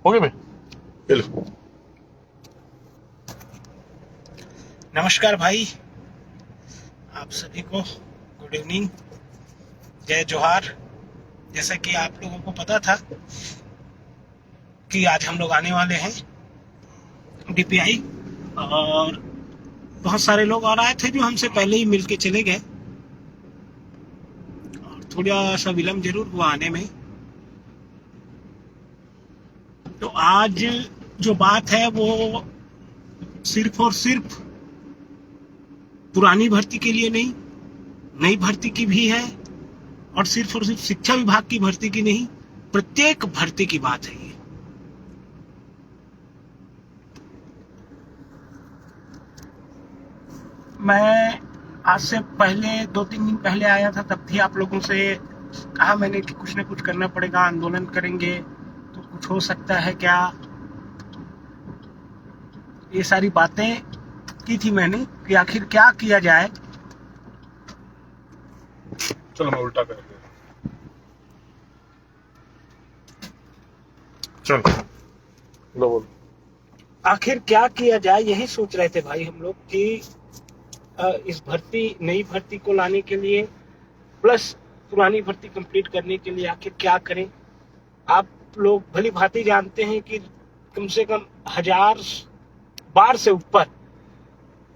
हो गए भाई, ये लो। नमस्कार भाई, आप सभी को गुड इवनिंग, जय जोहार। जैसा कि आप लोगों को पता था कि आज हम लोग आने वाले हैं डीपीआई, और बहुत सारे लोग और आए थे जो हमसे पहले ही मिल के चले गए, और थोड़ा सा विलम्ब जरूर हुआ आने में। तो आज जो बात है वो सिर्फ और सिर्फ पुरानी भर्ती के लिए नहीं, नई भर्ती की भी है, और सिर्फ शिक्षा विभाग की भर्ती की नहीं, प्रत्येक भर्ती की बात है ये। मैं आज से पहले 2-3 दिन पहले आया था, तब भी आप लोगों से कहा मैंने कि कुछ न कुछ करना पड़ेगा, आंदोलन करेंगे तो कुछ हो सकता है क्या, ये सारी बातें की थी मैंने कि आखिर क्या किया जाए। चलो मैं उल्टा कर दिया। चलो लो बोलो। आखिर क्या किया जाए, यही सोच रहे थे भाई हम लोग कि इस नई भर्ती को लाने के लिए प्लस पुरानी भर्ती कंप्लीट करने के लिए आखिर क्या करें। आप लोग भली भांति जानते हैं कि कम से कम 1000 बार से ऊपर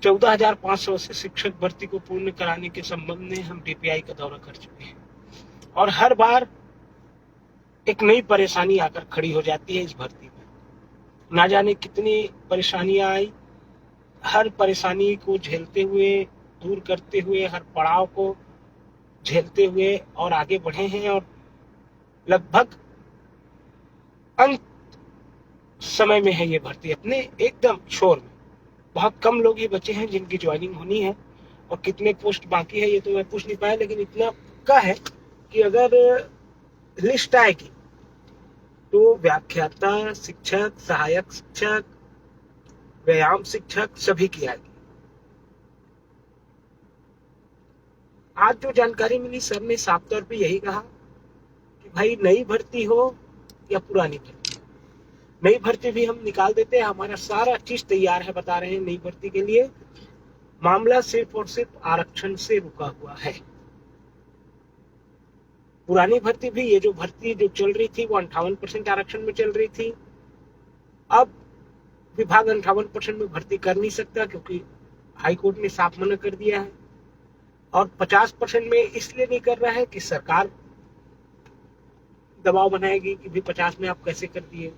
14,500 से शिक्षक भर्ती को पूर्ण कराने के संबंध में हम डीपीआई का दौरा कर चुके हैं, और हर बार एक नई परेशानी आकर खड़ी हो जाती है इस भर्ती में। ना जाने कितनी परेशानियां आई, हर परेशानी को झेलते हुए, दूर करते हुए, हर पड़ाव को झेलते हुए और आगे बढ़े हैं, और लगभग अंत समय में है ये भर्ती अपने एकदम छोर में। बहुत कम लोग ही बचे हैं जिनकी ज्वाइनिंग होनी है, और कितने पोस्ट बाकी है ये तो मैं पूछ नहीं पाया, लेकिन इतना पक्का है कि अगर लिस्ट आएगी तो व्याख्याता शिक्षक, सहायक शिक्षक, व्यायाम शिक्षक सभी की आएगी। आज जो जानकारी मिली, सर ने साफ तौर पे यही कहा कि भाई नई भर्ती हो या पुरानी भर्ती, नई भर्ती भी हम निकाल देते हैं, हमारा सारा चीज तैयार है, बता रहे हैं नई भर्ती के लिए। मामला सिर्फ और सिर्फ आरक्षण से रुका हुआ है। पुरानी भर्ती भी, ये जो भर्ती जो चल रही थी वो 58% आरक्षण में चल रही थी। अब विभाग 58% में भर्ती कर नहीं सकता, क्योंकि हाईकोर्ट ने साफ मना कर दिया है, और 50% में इसलिए नहीं कर रहा है कि सरकार दबाव बनाएगी कि भी 50 में आप कैसे कर दिए।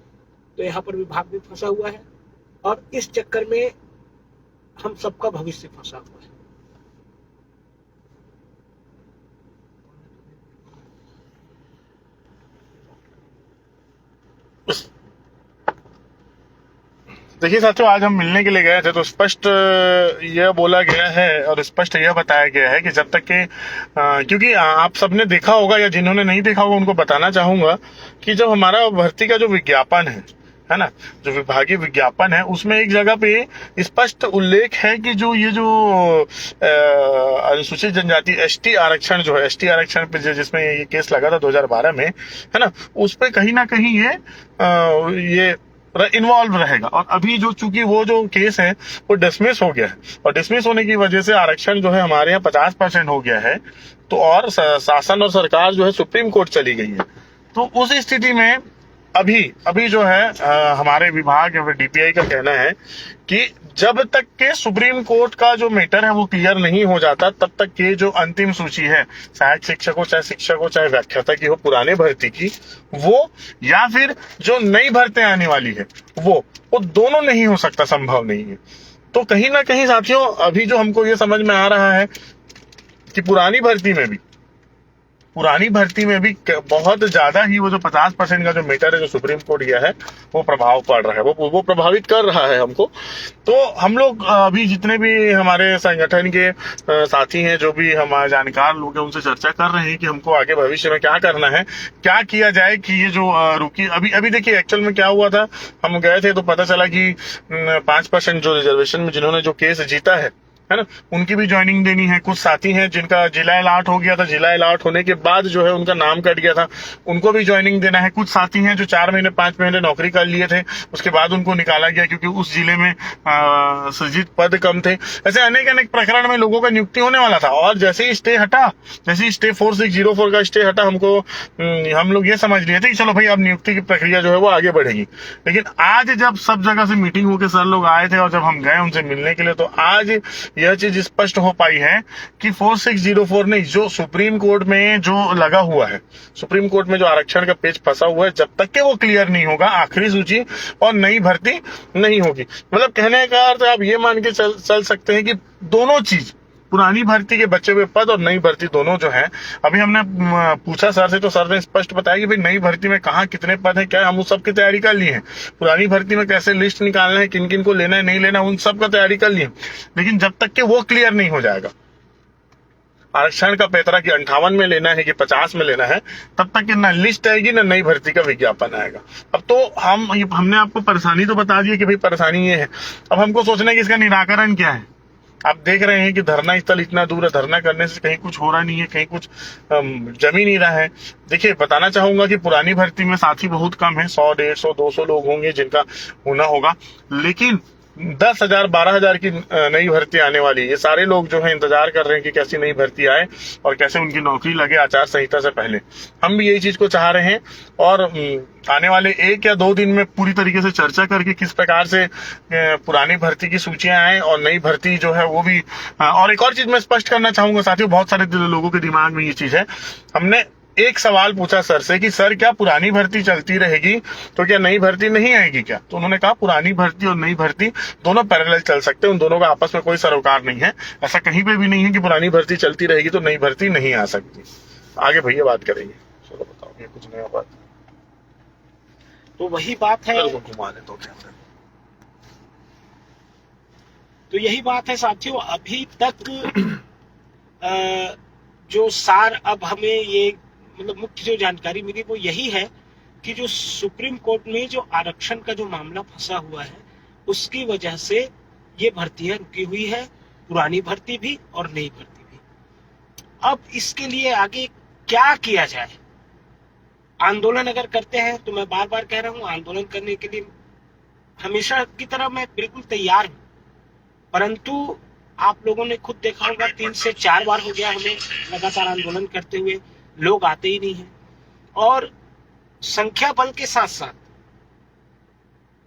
तो यहाँ पर विभाग भी फंसा हुआ है, और इस चक्कर में हम सबका भविष्य फंसा हुआ है। देखिए साथियों, आज हम मिलने के लिए गए थे तो स्पष्ट यह बोला गया है और स्पष्ट यह बताया गया है कि जब तक कि क्योंकि आप सबने देखा होगा या जिन्होंने नहीं देखा होगा उनको बताना चाहूंगा कि जब हमारा भर्ती का जो विज्ञापन है ना, जो विभागीय विज्ञापन है, उसमें एक जगह पे स्पष्ट उल्लेख है कि जो ये जो अनुसूचित जनजाति एसटी आरक्षण जो है, एसटी आरक्षण पे जिसमें ये केस लगा था 2012 में, है ना, उस पे कहीं ना कहीं ये इन्वॉल्व रहेगा। और अभी जो चूंकि वो जो केस है वो डिसमिस हो गया है, और डिसमिस होने की वजह से आरक्षण जो है हमारे यहाँ 50% हो गया है, तो और शासन और सरकार जो है सुप्रीम कोर्ट चली गई है। तो उस स्थिति में अभी जो है हमारे विभाग या डीपीआई का कहना है कि जब तक के सुप्रीम कोर्ट का जो मैटर है वो क्लियर नहीं हो जाता, तब तक के जो अंतिम सूची है, सहायक शिक्षक हो, चाहे शिक्षक हो, चाहे व्याख्याता की हो, पुराने भर्ती की वो, या फिर जो नई भर्ती आने वाली है वो दोनों नहीं हो सकता, संभव नहीं है। तो कहीं ना कहीं साथियों, अभी जो हमको ये समझ में आ रहा है कि पुरानी भर्ती में भी बहुत ज्यादा ही वो जो 50% का जो मीटर है जो सुप्रीम कोर्ट दिया है वो प्रभाव पड़ रहा है, वो प्रभावित कर रहा है हमको। तो हम लोग अभी जितने भी हमारे संगठन के साथी हैं, जो भी हमारे जानकार लोग हैं, उनसे चर्चा कर रहे हैं कि हमको आगे भविष्य में क्या करना है, क्या किया जाए कि ये जो रुकी अभी देखिए एक्चुअल में क्या हुआ था। हम गए थे तो पता चला कि 5% जो रिजर्वेशन में जिन्होंने जो केस जीता है है ना, उनकी भी ज्वाइनिंग देनी है। कुछ साथी हैं जिनका जिला अलॉट हो गया था, जिला अलॉट होने के बाद जो है उनका नाम कट गया था, उनको भी ज्वाइनिंग देना है। कुछ साथी हैं जो 4 महीने 5 महीने नौकरी कर लिए थे, उसके बाद उनको निकाला गया क्योंकि उस जिले में सृजित पद कम थे। ऐसे अनेक अनेक प्रकरण में लोगों का नियुक्ति होने वाला था, और जैसे ही स्टे हटा, जैसे ही स्टे 4604 का स्टे हटा, हम लोग ये समझ लिए थे कि चलो भाई अब नियुक्ति की प्रक्रिया जो है वो आगे बढ़ेगी। लेकिन आज जब सब जगह से मीटिंग होकर सर लोग आए थे और जब हम गए उनसे मिलने के लिए, तो आज यह चीज स्पष्ट हो पाई है कि 4604 नहीं, जो सुप्रीम कोर्ट में जो लगा हुआ है, सुप्रीम कोर्ट में जो आरक्षण का पेज फंसा हुआ है, जब तक कि वो क्लियर नहीं होगा, आखिरी सूची और नई भर्ती नहीं होगी। मतलब कहने का अर्थ आप ये मान के चल सकते हैं कि दोनों चीज, पुरानी भर्ती के बचे हुए पद और नई भर्ती दोनों जो है, अभी हमने पूछा सर से तो सर ने स्पष्ट बताया कि भाई नई भर्ती में कहाँ कितने पद हैं, क्या हम उस सब की तैयारी कर लिए हैं। पुरानी भर्ती में कैसे लिस्ट निकालना है, किन किन को लेना है नहीं लेना, उन सब का तैयारी कर लिए। लेकिन जब तक कि वो क्लियर नहीं हो जाएगा, आरक्षण का पैतरा कि 58 में लेना है कि 50 में लेना है, तब तक कि ना लिस्ट आएगी ना नई भर्ती का विज्ञापन आएगा। अब तो हमने आपको परेशानी तो बता दी है कि भाई परेशानी ये है, अब हमको सोचना है कि इसका निराकरण क्या है। आप देख रहे हैं कि धरना स्थल इतना दूर है, धरना करने से कहीं कुछ हो रहा नहीं है, कहीं कुछ जम ही नहीं रहा है। देखिए, बताना चाहूंगा कि पुरानी भर्ती में साथी बहुत कम है, 100, 150, 200 लोग होंगे जिनका होना होगा, लेकिन 10,000, 12,000 की नई भर्ती आने वाली है। ये सारे लोग जो है इंतजार कर रहे हैं कि कैसी नई भर्ती आए और कैसे उनकी नौकरी लगे आचार संहिता से पहले। हम भी यही चीज को चाह रहे हैं, और आने वाले 1 या 2 दिन में पूरी तरीके से चर्चा करके किस प्रकार से पुरानी भर्ती की सूचियां आए और नई भर्ती जो है वो भी। और एक और चीज मैं स्पष्ट करना चाहूंगा साथियों, बहुत सारे लोगों के दिमाग में ये चीज है। हमने एक सवाल पूछा सर से कि सर क्या पुरानी भर्ती चलती रहेगी तो क्या नई भर्ती नहीं आएगी क्या? तो उन्होंने कहा पुरानी भर्ती और नई भर्ती दोनों पैरेलल चल सकते हैं, उन दोनों का आपस में कोई सरोकार नहीं है। ऐसा कहीं पे भी नहीं है कि पुरानी भर्ती चलती रहेगी तो नई भर्ती नहीं आ सकती। आगे भैया बात करेंगे, चलो बताओ ये कुछ नया बात। तो वही बात है, घुमा दे तो क्या, तो यही बात है साथियों। अभी तक जो सार अब हमें ये मतलब मुख्य जो जानकारी मिली वो यही है कि जो सुप्रीम कोर्ट में जो आरक्षण का जो मामला फंसा हुआ है, उसकी वजह से ये भर्तियां रुकी हुई है, पुरानी भर्ती भी और नई भर्ती भी। अब इसके लिए आगे क्या किया जाए? आंदोलन अगर करते हैं तो मैं बार बार कह रहा हूं, आंदोलन करने के लिए हमेशा की तरह मैं बिल्कुल तैयार हूं, परंतु आप लोगों ने खुद देखा होगा 3 से 4 बार हो गया हमें लगातार आंदोलन करते हुए, लोग आते ही नहीं हैं। और संख्या बल के साथ साथ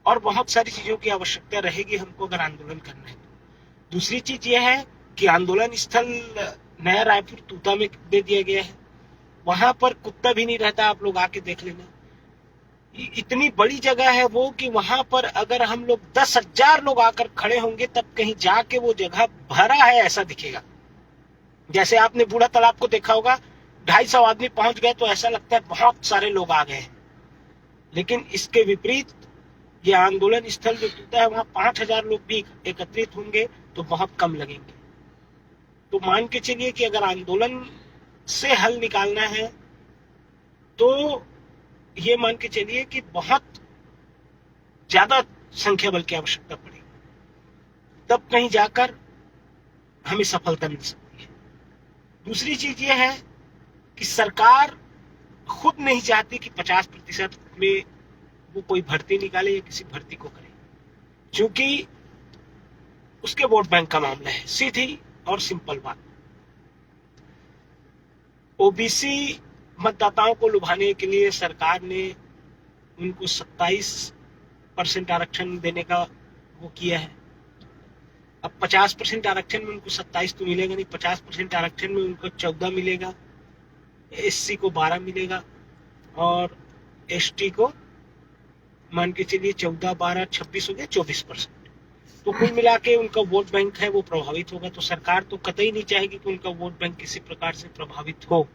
और बहुत सारी चीजों की आवश्यकता रहेगी हमको अगर आंदोलन करना है। दूसरी चीज यह है कि आंदोलन स्थल नया रायपुर तूता में दे दिया गया है, वहां पर कुत्ता भी नहीं रहता, आप लोग आके देख लेना। इतनी बड़ी जगह है वो कि वहां पर अगर हम लोग 10,000 लोग आकर खड़े होंगे तब कहीं जाके वो जगह भरा है ऐसा दिखेगा। जैसे आपने बूढ़ा तालाब को देखा होगा, 250 आदमी पहुंच गए तो ऐसा लगता है बहुत सारे लोग आ गए। लेकिन इसके विपरीत ये आंदोलन स्थल जो टूटा है वहां 5,000 लोग भी एकत्रित होंगे तो बहुत कम लगेंगे। तो मान के चलिए कि अगर आंदोलन से हल निकालना है तो ये मान के चलिए कि बहुत ज्यादा संख्या बल की आवश्यकता पड़ेगी, तब कहीं जाकर हमें सफलता मिल सकती है। दूसरी चीज ये है कि सरकार खुद नहीं चाहती कि 50% में वो कोई भर्ती निकाले या किसी भर्ती को करे, क्योंकि उसके वोट बैंक का मामला है। सीधी और सिंपल बात, ओबीसी मतदाताओं को लुभाने के लिए सरकार ने उनको 27% आरक्षण देने का वो किया है। अब 50% आरक्षण में उनको 27 तो मिलेगा नहीं, 50% आरक्षण में उनको 14 मिलेगा, एससी को 12 मिलेगा और एसटी को मान के चलिए 14, 12, 26 हो गया 24%। तो कुल मिला के उनका वोट बैंक है वो प्रभावित होगा। तो सरकार तो कतई नहीं चाहेगी कि उनका वोट बैंक किसी प्रकार से प्रभावित हो।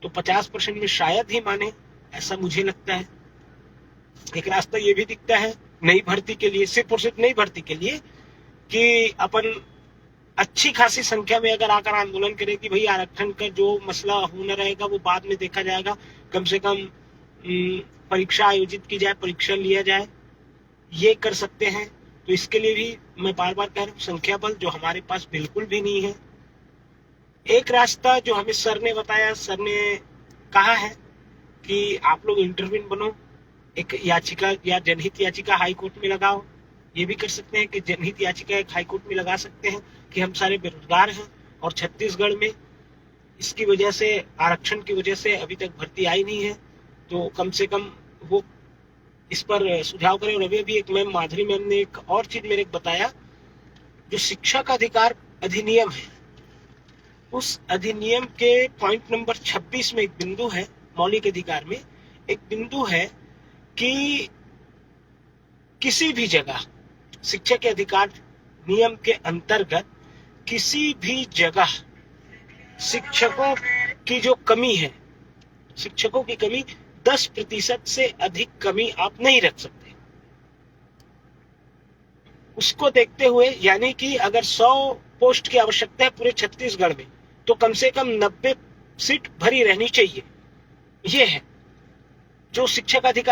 तो 50% में शायद ही माने, ऐसा मुझे लगता है। एक रास्ता ये भी दिखता है नई भर्ती के लिए, सिर्फ और सिर्फ नई भर्ती के लिए, कि अपन अच्छी खासी संख्या में अगर आकर आंदोलन करें कि भाई आरक्षण का जो मसला होना रहेगा वो बाद में देखा जाएगा, कम से कम परीक्षा आयोजित की जाए, परीक्षा लिया जाए, ये कर सकते हैं। तो इसके लिए भी मैं बार बार कह रहा हूँ, संख्या बल जो हमारे पास बिल्कुल भी नहीं है। एक रास्ता जो हमें सर ने बताया, सर ने कहा है कि आप लोग इंटरव्यून बनो, एक याचिका या जनहित याचिका हाई कोर्ट में लगाओ। ये भी कर सकते हैं कि जनहित याचिका एक हाई कोर्ट में लगा सकते हैं कि हम सारे बेरोजगार हैं और छत्तीसगढ़ में इसकी वजह से, आरक्षण की वजह से अभी तक भर्ती आई नहीं है, तो कम से कम वो इस पर सुझाव करें। और अभी एक मैम माधुरी मैम ने एक और चीज मेरे को बताया, जो शिक्षा का अधिकार अधिनियम है, उस अधिनियम के पॉइंट नंबर 26 में एक बिंदु है, मौलिक अधिकार में एक बिंदु है कि किसी भी जगह शिक्षा के अधिकार नियम के अंतर्गत किसी भी जगह शिक्षकों की जो कमी है, शिक्षकों की कमी 10% से अधिक कमी आप नहीं रख सकते। उसको देखते हुए, यानी कि अगर 100 पोस्ट की आवश्यकता है पूरे छत्तीसगढ़ में, तो कम से कम 90 सीट भरी रहनी चाहिए। ये है जो शिक्षा का अधिकार